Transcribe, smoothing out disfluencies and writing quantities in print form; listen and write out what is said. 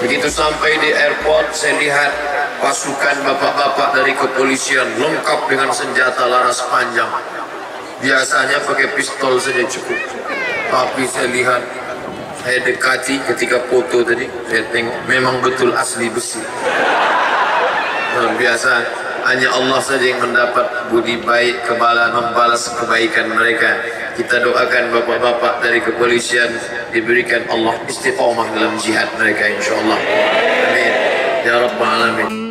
Begitu sampai di airport, saya lihat pasukan bapak-bapak dari kepolisian lengkap dengan senjata laras panjang. Biasanya pakai pistol saja cukup, tapi saya lihat, saya dekati ketika foto tadi, saya tengok memang betul asli besi. Biasa, hanya Allah saja yang mendapat budi baik, membalas kebaikan mereka. Kita doakan bapak-bapak dari kepolisian diberikan Allah istiqamah dalam jihad mereka, insyaallah. Amin ya rabbal alamin.